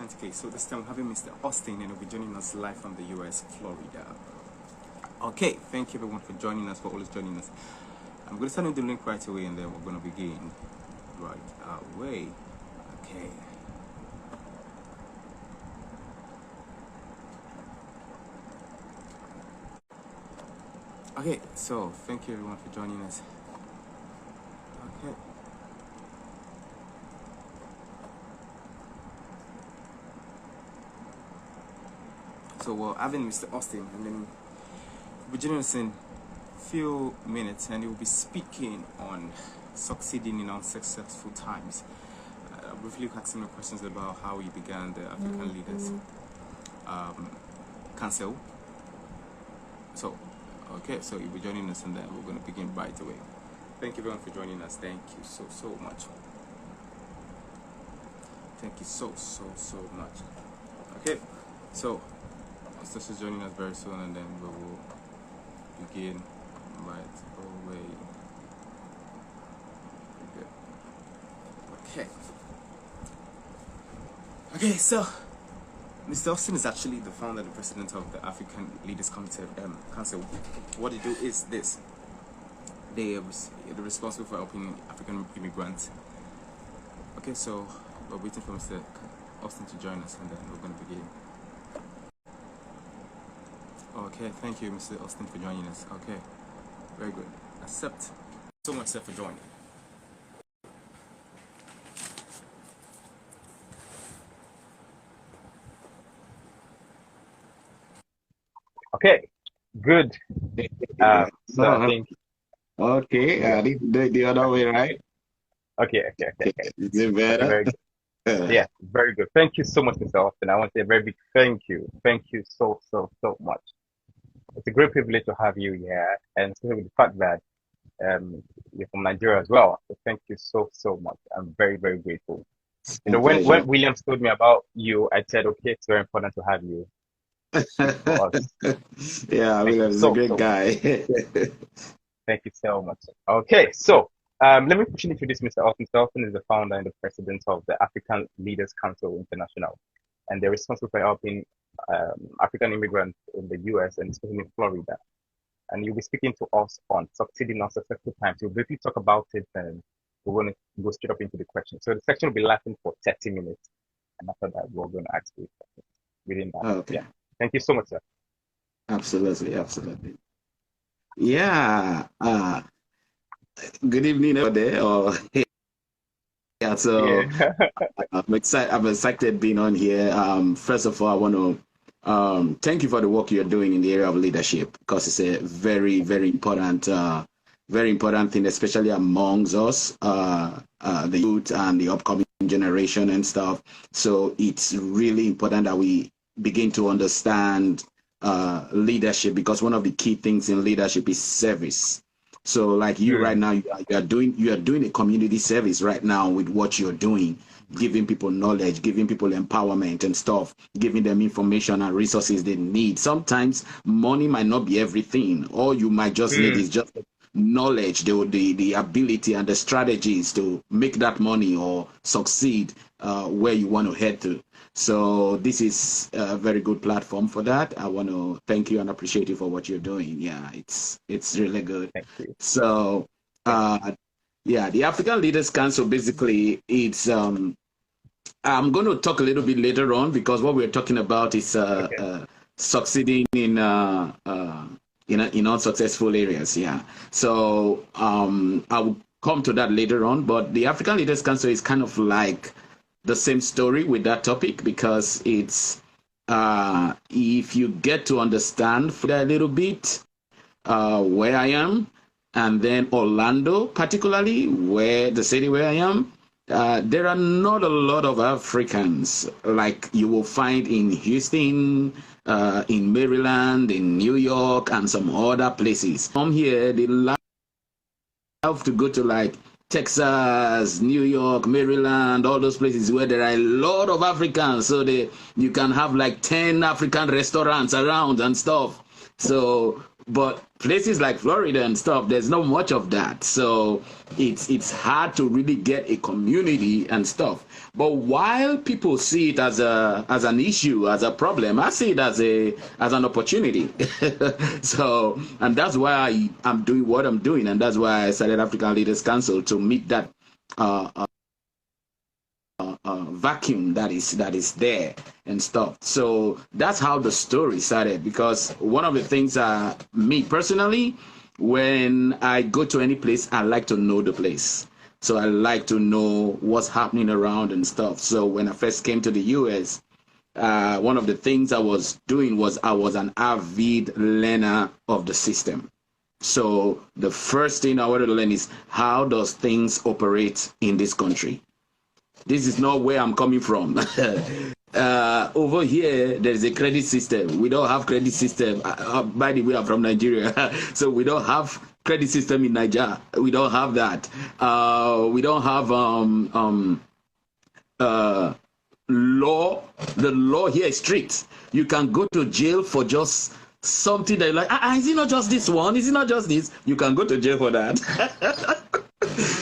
authentically. So this time we're having Mr. Austin, and he'll be joining us live from the US, Florida. Okay, thank you everyone for joining us, for always joining us. I'm going to send you the link right away, and then we're going to begin right away. Okay. Okay, so thank you everyone for joining us. Okay. So we're having Mr. Austin, and then we'll be joining us in a few minutes, and he will be speaking on succeeding in unsuccessful times. Briefly asking him questions about how he began the African Leaders Council. So, okay, so you'll be joining us, and then we're going to begin right away. Thank you everyone for joining us. Thank you so much. Thank you so much. Okay, so Austin is joining us very soon, and then we will begin right away. Okay. Okay, so Mr. Austin is actually the founder and president of the African Leaders Council. What they do is this: they're responsible for helping African immigrants. Okay, so we're waiting for Mr. Austin to join us, and then we're going to begin. Okay, thank you, Mr. Austin, for joining us. Okay, very good. Accept. So much, sir, for joining. Okay, good. So I think Okay, yeah. the other way, right? Okay. Is it Okay, better? very good. Yeah, very good. Thank you so much, Mr. Austin. I want to say a very big thank you. Thank you so much. It's a great privilege to have you here, and especially with the fact that you're from Nigeria as well. So thank you so much. I'm very grateful. You My know, when pleasure. Williams told me about you, I said, okay, it's very important to have you speak for us. Yeah, Thank you William is a so great much. guy. Thank you so much. Okay, so let me quickly introduce Mr. Austin. Mr. Austin is the founder and the president of the African Leaders Council International, and they're responsible for helping African immigrants in the US and especially in Florida. And you'll be speaking to us on succeeding on successful times. We'll briefly talk about it, and we're going to go straight up into the questions. So the section will be lasting for 30 minutes, and after that, we're going to ask you questions within that. Okay, Yeah. Thank you so much, sir. absolutely. Yeah, good evening over there. Yeah, so Yeah. I'm excited being on here. First of all, I want to thank you for the work you're doing in the area of leadership, because it's a very important thing, especially amongst us, the youth and the upcoming generation and stuff. So it's really important that we begin to understand leadership, because one of the key things in leadership is service. So like you right now, you are doing a community service right now with what you're doing, giving people knowledge, giving people empowerment and stuff, giving them information and resources they need. Sometimes money might not be everything. All you might just need is just knowledge, the ability and the strategies to make that money or succeed where you want to head to. So this is a very good platform for that. I want to thank you and appreciate you for what you're doing. Yeah, it's really good. Thank you. So yeah, the African Leaders Council, basically it's I'm going to talk a little bit later on, because what we're talking about is succeeding in unsuccessful areas. Yeah. So I will come to that later on, but the African Leaders Council is kind of like the same story with that topic, because it's if you get to understand for a little bit where I am, and then Orlando, particularly where the city where I am, there are not a lot of Africans like you will find in Houston, in Maryland, in New York, and some other places. From here, they love to go to like Texas, New York, Maryland, all those places where there are a lot of Africans. So you can have like 10 African restaurants around and stuff. So But places like Florida and stuff, there's not much of that. So it's hard to really get a community and stuff. But while people see it as an issue, as a problem, I see it as an opportunity. So, and that's why I'm doing what I'm doing, and that's why I started African Leaders Council, to meet that vacuum that is there and stuff. So that's how the story started, because one of the things me personally, when I go to any place, I like to know the place. So I like to know what's happening around and stuff. So when I first came to the US, one of the things I was doing was I was an avid learner of the system. So the first thing I wanted to learn is, how does things operate in this country? This is not where I'm coming from. Over here, there is a credit system. We don't have credit system. By the way, I'm from Nigeria. So we don't have credit system in Nigeria. We don't have that. We don't have law. The law here is strict. You can go to jail for just something that you're like, is it not just this one? Is it not just this? You can go to jail for that.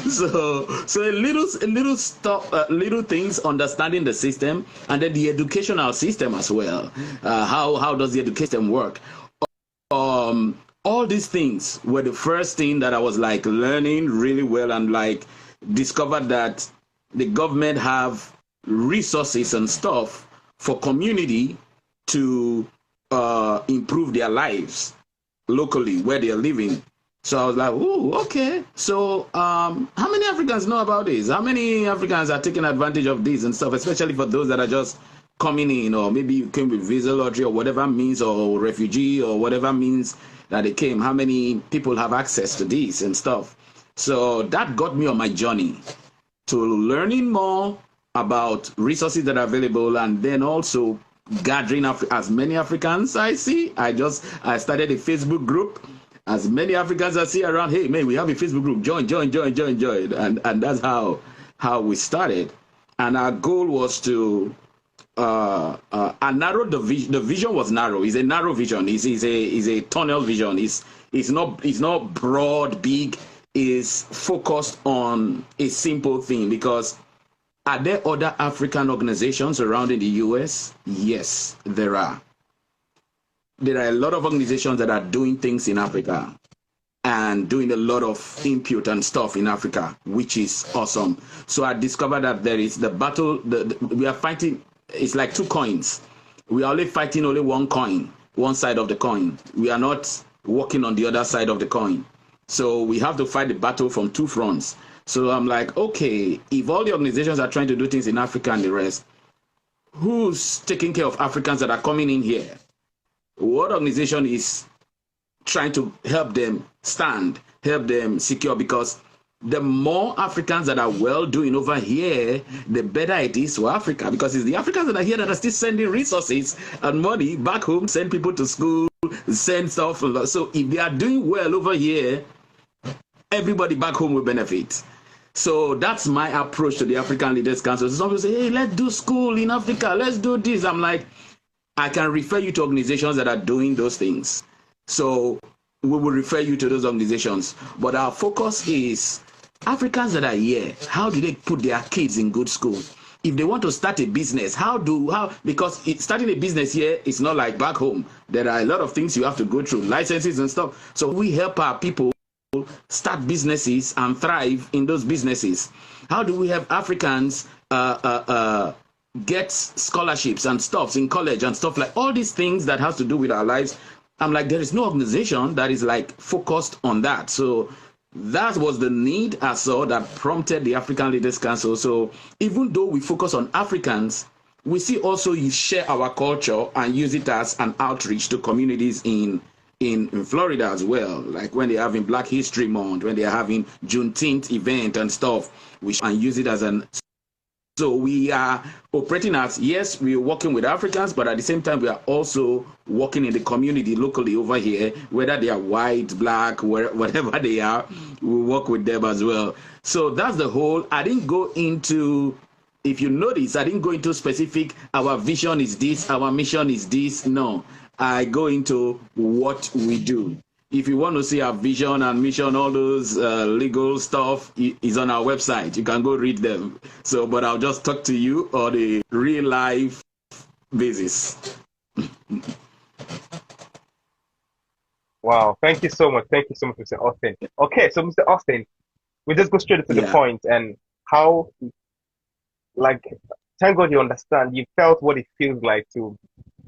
So a little stuff, little things, understanding the system, and then the educational system as well. How does the education work? All these things were the first thing that I was like learning really well, and like discovered that the government have resources and stuff for community to improve their lives locally where they are living. So I was like, oh, okay. So how many Africans know about this? How many Africans are taking advantage of this and stuff, especially for those that are just coming in, or maybe you came with visa lottery or whatever means, or refugee or whatever means that they came. How many people have access to this and stuff? So that got me on my journey to learning more about resources that are available, and then also gathering as many Africans I see. I started a Facebook group. As many Africans I see around, hey man, we have a Facebook group. Join. And that's how we started. And our goal was to narrow the vision. The vision was narrow. It's a narrow vision. It's a tunnel vision. It's not broad, big. It's focused on a simple thing. Because are there other African organizations around in the US? Yes, there are. There are a lot of organizations that are doing things in Africa and doing a lot of input and stuff in Africa, which is awesome. So I discovered that there is the battle. We are fighting. It's like two coins. We are only fighting only one coin, one side of the coin. We are not working on the other side of the coin. So we have to fight the battle from two fronts. So I'm like, okay, if all the organizations are trying to do things in Africa and the rest, who's taking care of Africans that are coming in here? What organization is trying to help them stand, help them secure? Because the more Africans that are well doing over here, the better it is for Africa. Because it's the Africans that are here that are still sending resources and money back home, send people to school, send stuff. So if they are doing well over here, everybody back home will benefit. So that's my approach to the African Leaders Council. So some people say, hey, let's do school in Africa. Let's do this. I'm like, I can refer you to organizations that are doing those things. So we will refer you to those organizations. But our focus is Africans that are here. How do they put their kids in good school? If they want to start a business, because starting a business here is not like back home. There are a lot of things you have to go through, licenses and stuff. So we help our people start businesses and thrive in those businesses. How do we have Africans get scholarships and stuff in college and stuff, like all these things that has to do with our lives? I'm like, there is no organization that is like focused on that. So that was the need I saw that prompted the African Leaders Council. So even though we focus on Africans, we see also you share our culture and use it as an outreach to communities in Florida as well. Like when they're having Black History Month, when they're having Juneteenth event and stuff, and use it as an. So we are operating as, yes, we are working with Africans, but at the same time, we are also working in the community locally over here, whether they are white, black, whatever they are, we work with them as well. So that's the whole. I didn't go into, if you notice, I didn't go into specific, our vision is this, our mission is this. No, I go into what we do. if you want to see our vision and mission, all those legal stuff is on our website. You can go read them. So, but I'll just talk to you on a real life basis. Wow, thank you so much. Thank you so much, Mr. Austin. Okay, so Mr. Austin, we just go straight to the point and how, like, thank God you understand. You felt what it feels like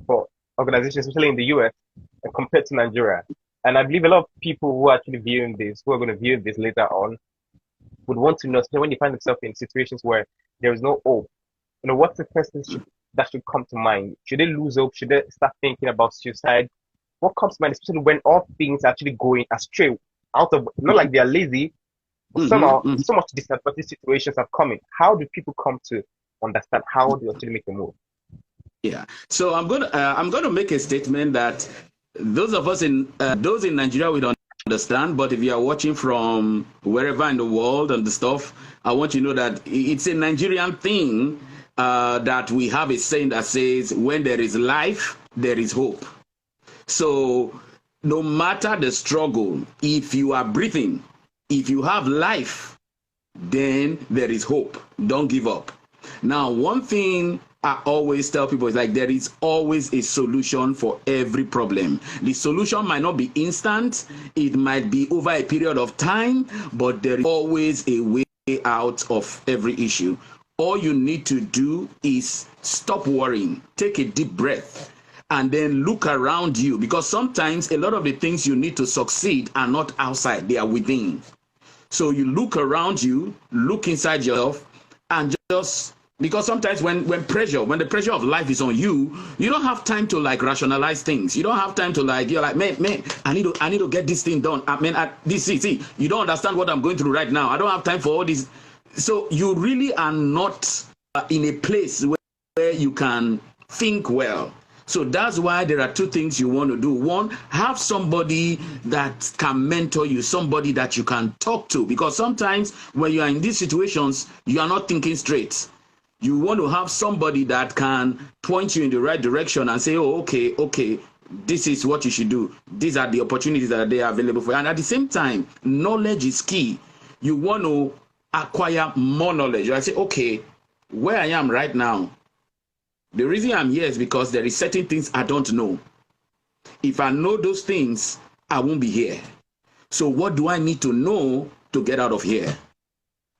for organizations, especially in the US, compared to Nigeria. And I believe a lot of people who are actually viewing this, who are going to view this later on, would want to know, especially when you find themselves in situations where there is no hope. What's the first thing that should come to mind? Should they lose hope? Should they start thinking about suicide? What comes to mind, especially when all things are actually going astray, out of, not like they are lazy, but somehow so much disadvantage situations are coming. How do people come to understand how they actually make a move? Yeah. So I'm gonna make a statement that those of us those in Nigeria, we don't understand, but if you are watching from wherever in the world and the stuff, I want you to know that it's a Nigerian thing, that we have a saying that says, when there is life, there is hope. So no matter the struggle, if you are breathing, if you have life, then there is hope. Don't give up. Now, one thing I always tell people is, like, there is always a solution for every problem. The solution might not be instant. It might be over a period of time, but there is always a way out of every issue. All you need to do is stop worrying, take a deep breath, and then look around you, because sometimes a lot of the things you need to succeed are not outside, they are within. So you look around you, look inside yourself, and just, because sometimes when the pressure of life is on you, you don't have time to like rationalize things. You don't have time to like, you're like, man, I need to get this thing done. See, you don't understand what I'm going through right now. I don't have time for all this. So you really are not in a place where you can think well. So that's why there are two things you want to do. One, have somebody that can mentor you, somebody that you can talk to, because sometimes when you are in these situations, you are not thinking straight. You want to have somebody that can point you in the right direction and say, oh, okay, this is what you should do. These are the opportunities that they are available for you. And at the same time, knowledge is key. You want to acquire more knowledge. I say, okay, where I am right now, the reason I'm here is because there is certain things I don't know. If I know those things, I won't be here. So what do I need to know to get out of here?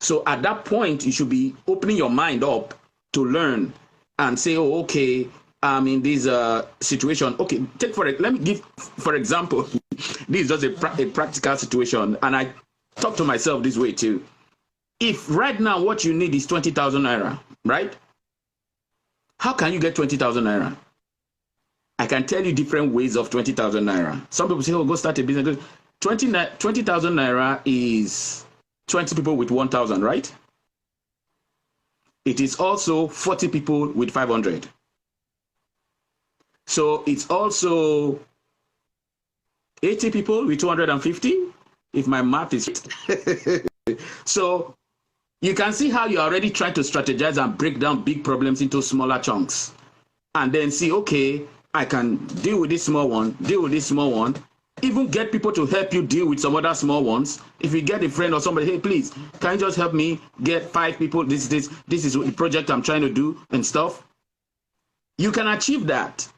So at that point, you should be opening your mind up to learn and say, oh, okay, I'm in this situation. Okay, let me give, for example, this is just a practical situation. And I talk to myself this way too. If right now what you need is 20,000 naira, right? How can you get 20,000 naira? I can tell you different ways of 20,000 naira. Some people say, oh, go start a business. 20,000 naira is 20 people with 1,000, right? It is also 40 people with 500. So it's also 80 people with 250, if my math is right. So you can see how you're already trying to strategize and break down big problems into smaller chunks. And then see, okay, I can deal with this small one, even get people to help you deal with some other small ones. If you get a friend or somebody, hey, please, can you just help me get 5 people? This is the project I'm trying to do and stuff. You can achieve that.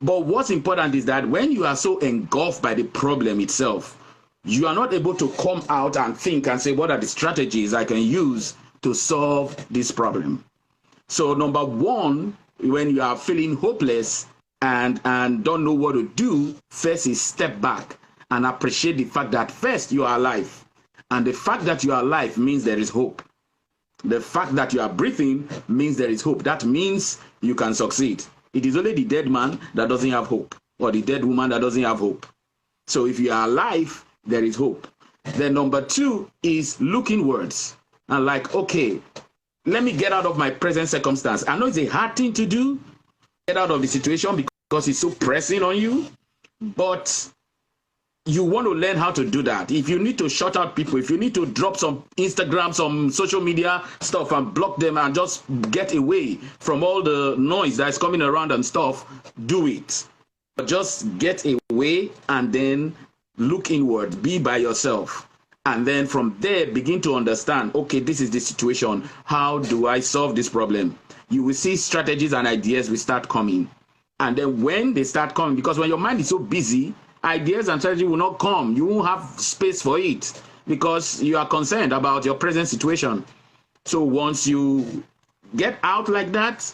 But what's important is that when you are so engulfed by the problem itself, you are not able to come out and think and say, what are the strategies I can use to solve this problem? So number one, when you are feeling hopeless and don't know what to do, first is step back and appreciate the fact that first you are alive. And the fact that you are alive means there is hope. The fact that you are breathing means there is hope. That means you can succeed. It is only the dead man that doesn't have hope, or the dead woman that doesn't have hope. So if you are alive, there is hope. Then number two is look inwards and like, okay, let me get out of my present circumstance. I know it's a hard thing to do, get out of the situation because it's so pressing on you, but you want to learn how to do that. If you need to shut out people, if you need to drop some Instagram, some social media stuff and block them and just get away from all the noise that's coming around and stuff, do it. But just get away and then look inward, be by yourself. And then from there, begin to understand, okay, this is the situation. How do I solve this problem? You will see strategies and ideas will start coming. And then when they start coming, because when your mind is so busy, ideas and strategy will not come. You won't have space for it because you are concerned about your present situation. So once you get out like that,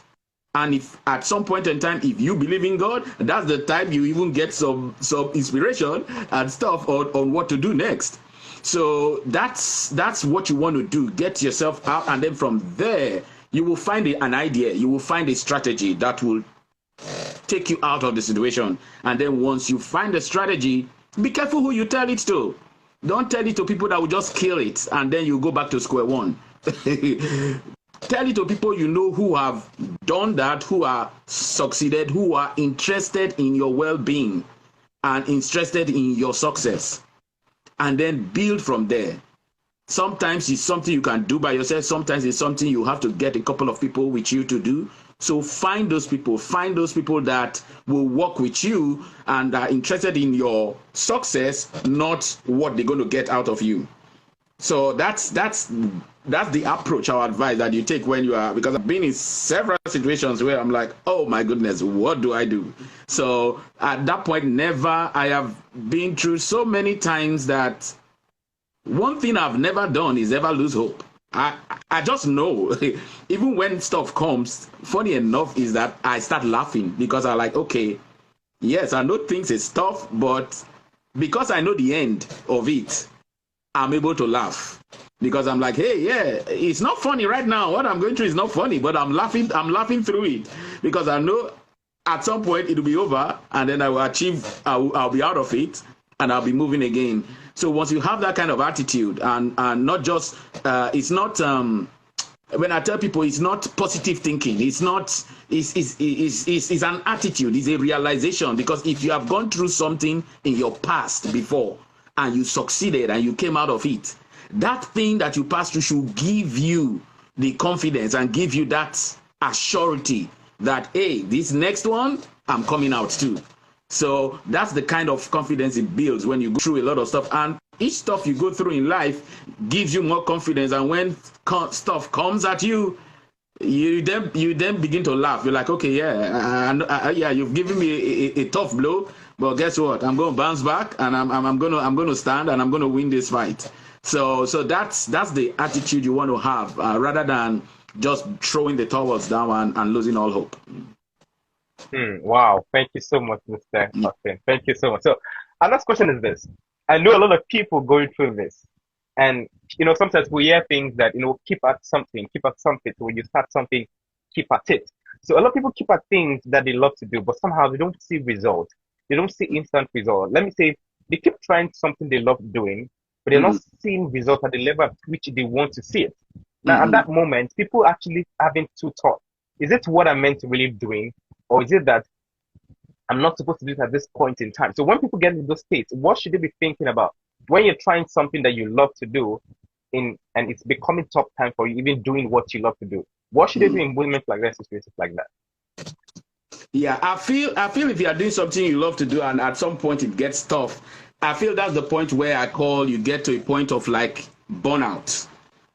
and if at some point in time, if you believe in God, that's the time you even get some inspiration and stuff on what to do next. So that's what you want to do. Get yourself out, and then from there, you will find an idea. You will find a strategy that will take you out of the situation. And then once you find the strategy, be careful who you tell it to. Don't tell it to people that will just kill it, and then you go back to square one. Tell it to people you know who have done that, who are succeeded, who are interested in your well-being and interested in your success. And then build from there. Sometimes it's something you can do by yourself. Sometimes it's something you have to get a couple of people with you to do. So find those people that will work with you and are interested in your success, not what they're going to get out of you. So that's the approach I advise that you take when you are, because I've been in several situations where I'm like, oh my goodness, what do I do? So at that point, I have been through so many times that one thing I've never done is ever lose hope. I just know, even when stuff comes, funny enough is that I start laughing because I'm like, okay, yes, I know things is tough, but because I know the end of it, I'm able to laugh because I'm like, hey, yeah, it's not funny right now. What I'm going through is not funny, but I'm laughing through it because I know at some point it'll be over and then I will I'll be out of it and I'll be moving again. So once you have that kind of attitude and not just, it's not, when I tell people it's not positive thinking, it's an attitude, it's a realization, because if you have gone through something in your past before, and you succeeded and you came out of it, that thing that you passed through should give you the confidence and give you that assurity that, hey, this next one, I'm coming out too. So that's the kind of confidence it builds when you go through a lot of stuff. And each stuff you go through in life gives you more confidence. And when stuff comes at you, you then begin to laugh. You're like, okay, yeah, you've given me a tough blow, but guess what? I'm going to bounce back, and I'm going to stand, and I'm going to win this fight. So that's the attitude you want to have, rather than just throwing the towels down and losing all hope. Wow, thank you so much, Mr. Austin. Thank you so much. So, our last question is this: I know a lot of people going through this. And, sometimes we hear things that, keep at something. So when you start something, keep at it. So a lot of people keep at things that they love to do, but somehow they don't see results. They don't see instant results. Let me say, they keep trying something they love doing, but they're not seeing results at the level at which they want to see it. Now, at that moment, people actually having two thoughts. Is it what I'm meant to really doing? Or is it that I'm not supposed to do it at this point in time? So when people get into those states, what should they be thinking about? When you're trying something that you love to do and it's becoming tough time for you, even doing what you love to do, what should they do in moments like that, situations like that? Yeah, I feel if you are doing something you love to do and at some point it gets tough, I feel that's the point where you get to a point of like burnout.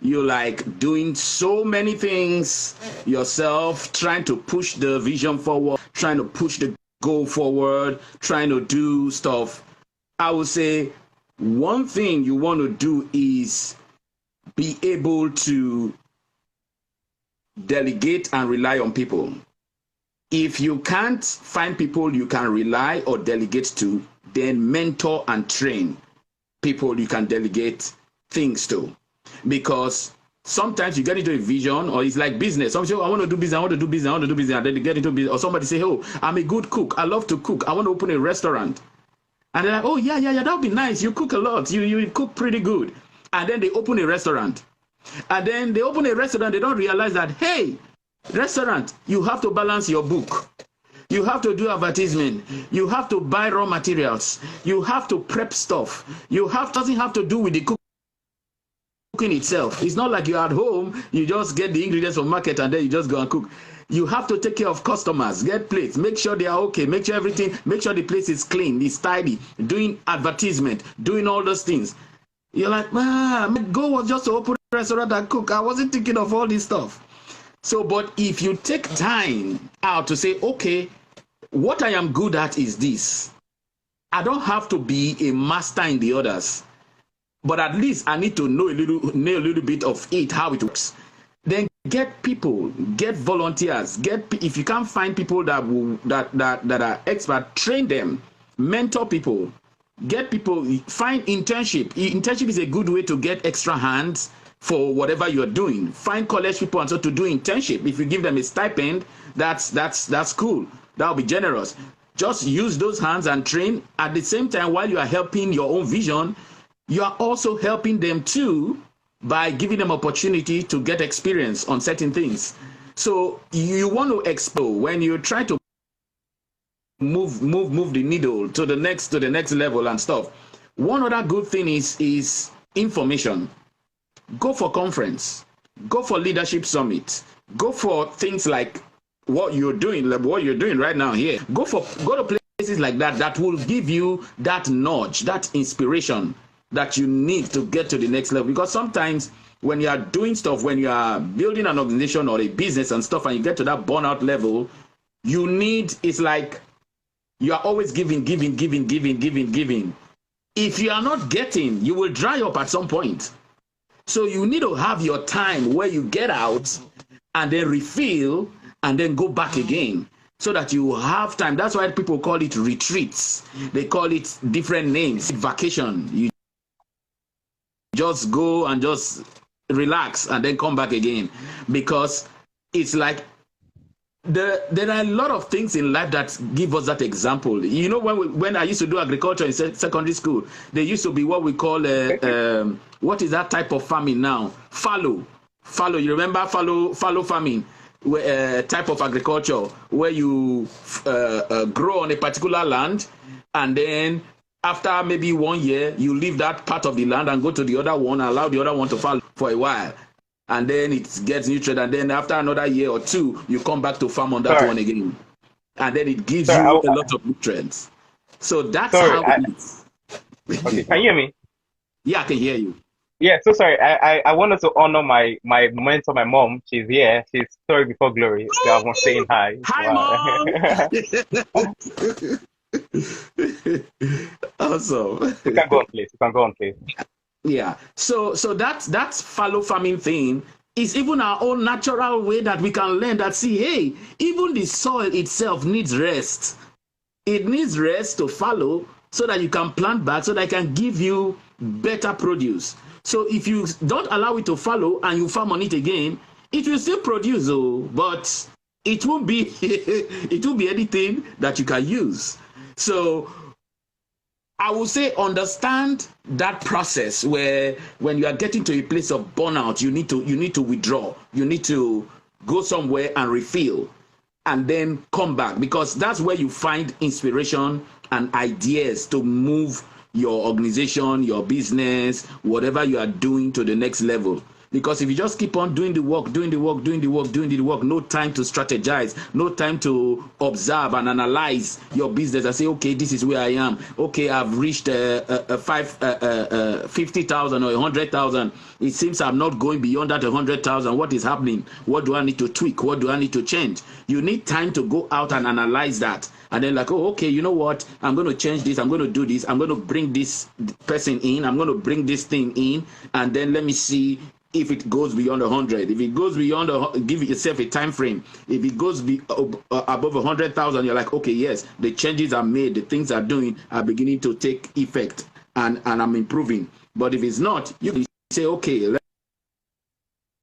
You're like doing so many things yourself, trying to push the vision forward, trying to push the goal forward, trying to do stuff. I would say one thing you want to do is be able to delegate and rely on people. If you can't find people you can rely or delegate to, then mentor and train people you can delegate things to. Because sometimes you get into a vision, or it's like business. Some say, oh, I want to do business, and then they get into business. Or somebody say, oh, I'm a good cook, I love to cook, I want to open a restaurant. And they're like, oh, yeah, that would be nice. You cook a lot. You cook pretty good. And then they open a restaurant. And then they open a restaurant. They don't realize that, hey, restaurant, you have to balance your book. You have to do advertisement. You have to buy raw materials. You have to prep stuff. Doesn't have to do with the cooking itself. It's not like you're at home, you just get the ingredients from market and then you just go and cook. You have to take care of customers, get plates, make sure they are okay, make sure everything, make sure the place is clean, is tidy, doing advertisement, doing all those things. You're like, my goal was just to open a restaurant and cook. I wasn't thinking of all this stuff. So, but if you take time out to say, okay, what I am good at is this. I don't have to be a master in the others, but at least I need to know a little bit of it, how it works. Then get people, get volunteers, if you can't find people that are expert, train them, mentor people, get people, find internship. Internship is a good way to get extra hands for whatever you're doing. Find college people and so to do internship. If you give them a stipend, that's cool. That'll be generous. Just use those hands and train. At the same time, while you are helping your own vision, you are also helping them too by giving them opportunity to get experience on certain things. So you want to explore when you try to move the needle to the next level and stuff. One other good thing is information. Go for conference, go for leadership summit, go for things like what you're doing right now here. Go to places like that will give you that nudge, that inspiration that you need to get to the next level. Because sometimes when you are doing stuff, when you are building an organization or a business and stuff, and you get to that burnout level, it's like you are always giving. If you are not getting, you will dry up at some point. So you need to have your time where you get out and then refill and then go back again so that you have time. That's why people call it retreats. They call it different names. Vacation. You just go and just relax and then come back again, because it's like there are a lot of things in life that give us that example. You know, when I used to do agriculture in secondary school, there used to be what we call what is that type of farming now? Fallow. You remember fallow farming? Type of agriculture where you grow on a particular land, and then after maybe 1 year you leave that part of the land and go to the other one and allow the other one to fall for a while, and then it gets nutrient, and then after another year or two you come back to farm on that one again, and then it gives you a lot of nutrients. So that's how it is. Okay, can you hear me? Yeah, I can hear you. Yeah, so sorry. I wanted to honor my mentor, my mom. She's here. She's Story Before Glory. So I was saying hi. Hi, Mom. Awesome. You can go on, please. Yeah. So that's fallow farming thing is even our own natural way that we can learn that, see, hey, even the soil itself needs rest. It needs rest to fallow so that you can plant back, so that it can give you better produce. So if you don't allow it to fallow and you farm on it again, it will still produce, but it won't be anything that you can use. So I would say understand that process where when you are getting to a place of burnout, you need to withdraw. You need to go somewhere and refill and then come back, because that's where you find inspiration and ideas to move your organization, your business, whatever you are doing to the next level. Because if you just keep on doing the work, no time to strategize, no time to observe and analyze your business and say, okay, this is where I am. Okay, I've reached 50,000 or 100,000. It seems I'm not going beyond that 100,000. What is happening? What do I need to tweak? What do I need to change? You need time to go out and analyze that. And then like, oh, okay, you know what? I'm going to change this. I'm going to do this. I'm going to bring this person in. I'm going to bring this thing in. And then let me see if it goes beyond 100. If it goes beyond, give yourself a time frame. If it goes above 100,000, you're like, okay, yes, the changes are made. The things are doing are beginning to take effect, and I'm improving. But if it's not, you can say, okay, let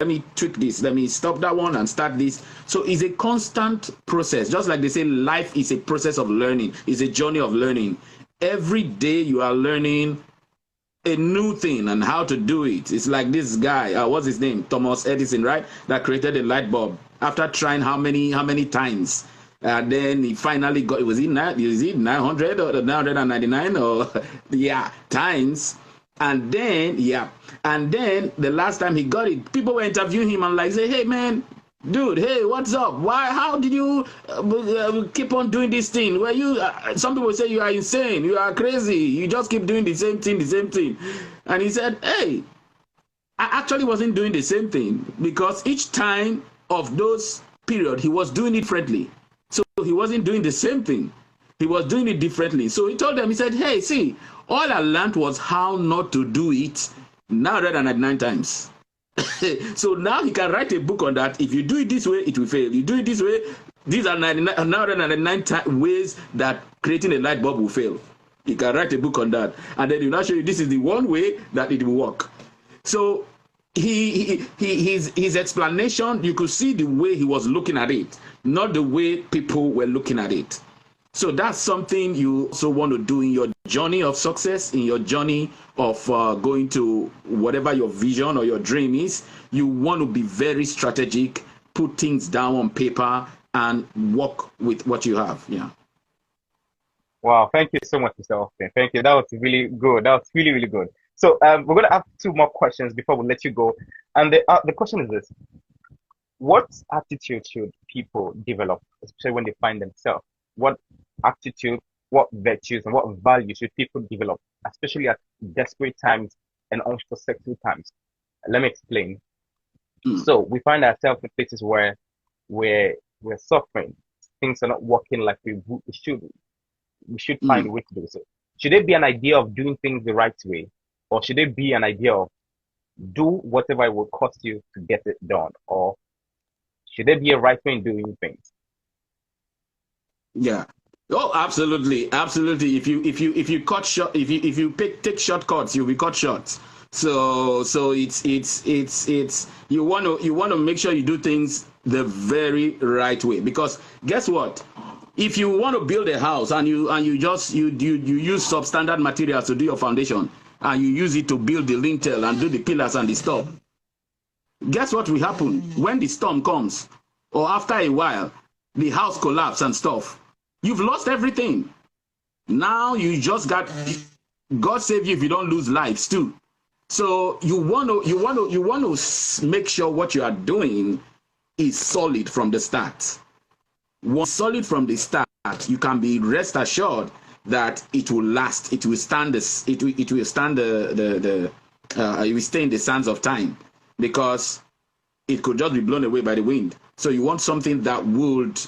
me tweak this. Let me stop that one and start this. So it's a constant process. Just like they say, life is a process of learning. It's a journey of learning. Every day you are learning a new thing and how to do it. It's like this guy, what's his name? Thomas Edison, right? That created a light bulb after trying how many times? And then he finally got, was it 900 or 999 or times? And then the last time he got it, people were interviewing him and like say, hey man, dude, hey, what's up? Why? How did you keep on doing this thing? Where you? Some people say you are insane, you are crazy, you just keep doing the same thing, the same thing. And he said, hey, I actually wasn't doing the same thing because each time of those period he was doing it differently. So he wasn't doing the same thing. He was doing it differently. So he told them, he said, hey, see, all I learned was how not to do it 999 times. So now he can write a book on that. If you do it this way, it will fail. You do it this way, these are 999 ways that creating a light bulb will fail. He can write a book on that. And then he'll now show you this is the one way that it will work. So his explanation, you could see the way he was looking at it, not the way people were looking at it. So that's something you also want to do in your journey of success, in your journey of going to whatever your vision or your dream is. You want to be very strategic, put things down on paper, and work with what you have. Yeah. Wow, thank you so much, Mr. Austin. Thank you. That was really good. That was really, really good. So we're going to have two more questions before we let you go. And the question is this. What attitude should people develop, especially when they find themselves? What attitude, what virtues, and what values should people develop, especially at desperate times and unsuccessful times? Let me explain. So we find ourselves in places where we're suffering. Things are not working like we should. We should find a way to do so. Should it be an idea of doing things the right way, or should it be an idea of do whatever it will cost you to get it done, or should there be a right way in doing things? Yeah. Oh, absolutely, absolutely. If you cut short, if you take shortcuts, you'll be cut short. So it's you want to make sure you do things the very right way, because guess what? If you want to build a house and you use substandard materials to do your foundation, and you use it to build the lintel and do the pillars and the stuff, guess what will happen when the storm comes, or after a while the house collapse and stuff? You've lost everything. Now you just got, God save you if you don't lose lives too. So you want to make sure what you are doing is solid from the start. Once solid from the start, you can be rest assured that it will last. It will stand this. It will stand it will stay in the sands of time, because it could just be blown away by the wind. So you want something that would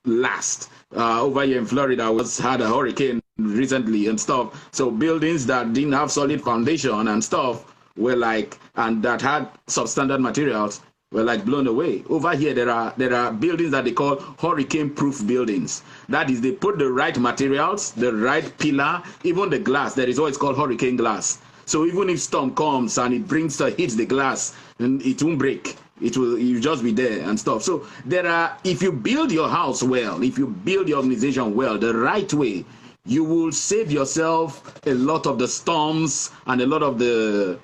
last. Over here in Florida, we had a hurricane recently and stuff. So buildings that didn't have solid foundation and stuff were like, and that had substandard materials, were like blown away. Over here, there are buildings that they call hurricane-proof buildings. That is, they put the right materials, the right pillar, even the glass. That is what it's called, hurricane glass. So even if storm comes and it hits the glass, and it won't break. You'll just be there and stuff. So if you build your house well, if you build your organization well, the right way, you will save yourself a lot of the storms and a lot of the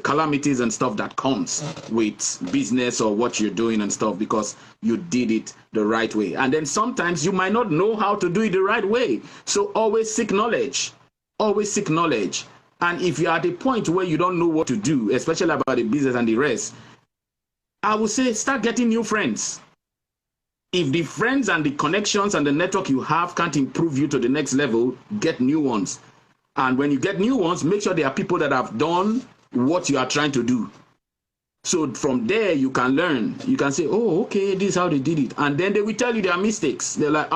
calamities and stuff that comes with business or what you're doing and stuff, because you did it the right way. And then sometimes you might not know how to do it the right way. So always seek knowledge. Always seek knowledge. And if you're at a point where you don't know what to do, especially about the business and the rest, I would say start getting new friends. If the friends and the connections and the network you have can't improve you to the next level, get new ones. And when you get new ones, make sure they are people that have done what you are trying to do. So from there, you can learn. You can say, oh, okay, this is how they did it. And then they will tell you their mistakes. They're like,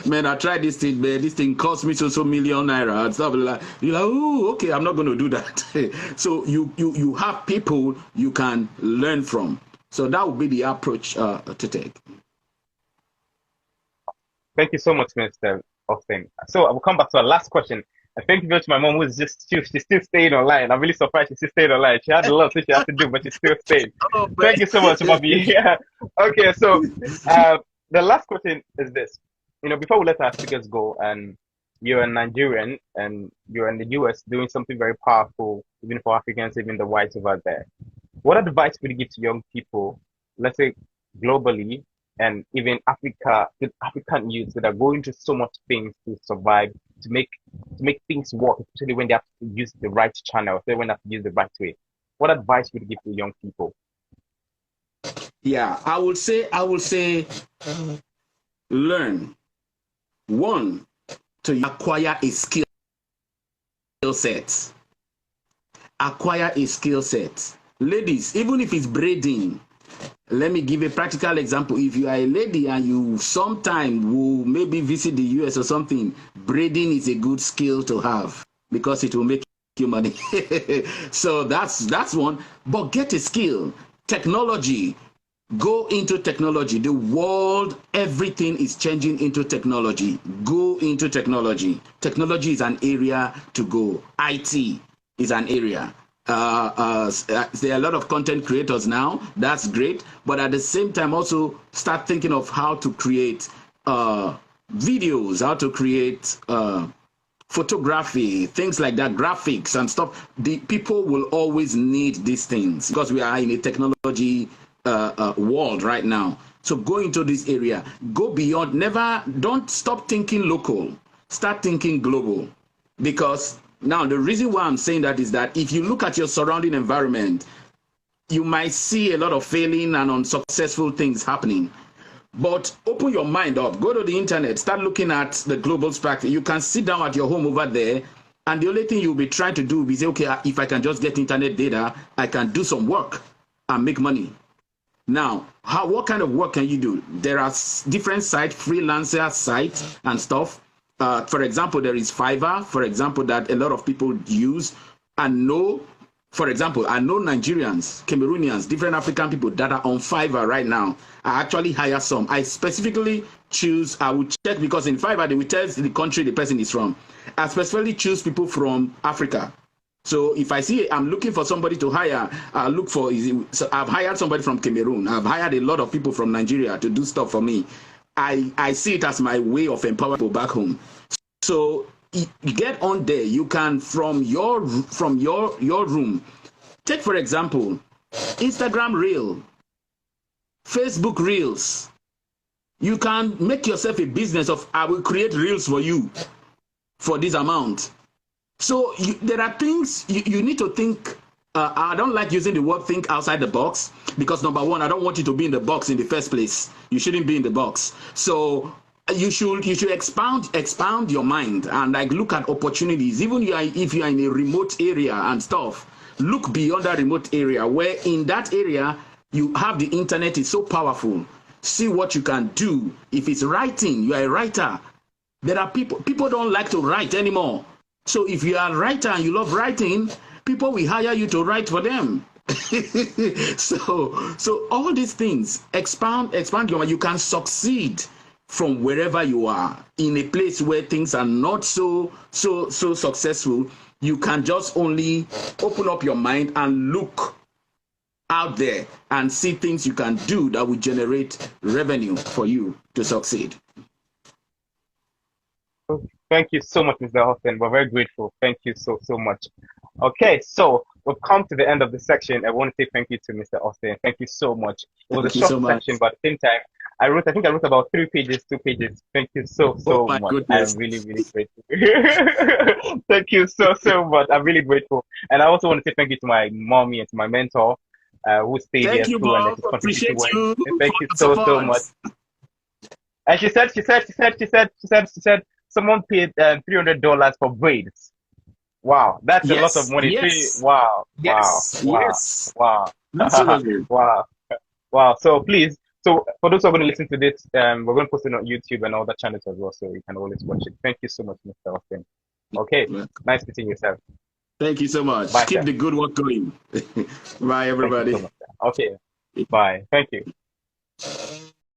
man, I tried this thing, man. This thing cost me so million naira and stuff like that. You're like, oh, okay, I'm not going to do that. So you have people you can learn from. So that would be the approach to take. Thank you so much, Mr. Austin. So I will come back to our last question. And thank you very much to my mom, who's she's still staying online. I'm really surprised she's still staying online. She had a lot of things she had to do, but she's still staying. Oh, thank you so much, Bobby. Yeah. Okay, so the last question is this. Before we let our speakers go, and you're a Nigerian and you're in the US doing something very powerful, even for Africans, even the whites over there. What advice would you give to young people, let's say globally, and even African youths that are going through so much things to survive, to make things work, especially when they have to use the right channel, especially when they have to use the right way? What advice would you give to young people? Yeah, I would say learn. One, to acquire a skill set. Acquire a skill set. Ladies, even if it's braiding, let me give a practical example. If you are a lady and you sometime will maybe visit the US or something, braiding is a good skill to have because it will make you money. So that's one. But get a skill. Technology. Go into technology. The world, everything is changing into technology. Go into technology. Technology is an area to go. IT is an area. There are a lot of content creators now. That's great. But at the same time, also start thinking of how to create videos, how to create photography, things like that, graphics and stuff. The people will always need these things because we are in a technology world right now. So go into this area. Go beyond. Don't stop thinking local. Start thinking global. Because now the reason why I'm saying that is that if you look at your surrounding environment, you might see a lot of failing and unsuccessful things happening. But open your mind up. Go to the internet. Start looking at the global spectrum. You can sit down at your home over there, and the only thing you'll be trying to do will be say, okay, if I can just get internet data, I can do some work and make money. Now, what kind of work can you do? There are different sites, freelancer sites and stuff. For example, there is Fiverr, for example, that a lot of people use. And for example, I know Nigerians, Cameroonians, different African people that are on Fiverr right now. I actually hire some. I specifically choose, I will check because in Fiverr, they will tell the country the person is from. I specifically choose people from Africa. So if I see I'm looking for somebody to hire, I look for, so I've hired somebody from Cameroon. I've hired a lot of people from Nigeria to do stuff for me. I see it as my way of empowering people back home. So you get on there. You can from your room. Take for example, Instagram Reel, Facebook Reels. You can make yourself a business of I will create reels for you for this amount. So there are things you need to think. I don't like using the word think outside the box because number one, I don't want you to be in the box in the first place. You shouldn't be in the box. So you should expound your mind and like look at opportunities. Even if you are in a remote area and stuff, look beyond that remote area where in that area you have the internet is so powerful. See what you can do. If it's writing, you are a writer. There are people don't like to write anymore. So if you are a writer and you love writing, people will hire you to write for them. so all these things expand your mind. You can succeed from wherever you are in a place where things are not so successful. You can just only open up your mind and look out there and see things you can do that will generate revenue for you to succeed. Thank you so much, Mr. Austin. We're very grateful. Thank you so much. Okay, so we've come to the end of the section. I want to say thank you to Mr. Austin. Thank you so much. It was a short section, but at the same time, I think I wrote about 2 pages. Thank you so much. Goodness. I'm really grateful. Thank you so much. I'm really grateful. And I also want to say thank you to my mommy and to my mentor, who stayed here too. Bob. Appreciate you. Thank you so much. And she said someone paid $300 for braids. Wow, that's a lot of money. Yes. Wow. Absolutely. Wow. So please, so for those who are going to listen to this, we're going to post it on YouTube and all the channels as well, so you can always watch it. Thank you so much, Mr. Austin. Okay, nice meeting yourself. Thank you so much. Bye, Keep sir. the good work going. Bye, everybody. Okay, bye. Thank you.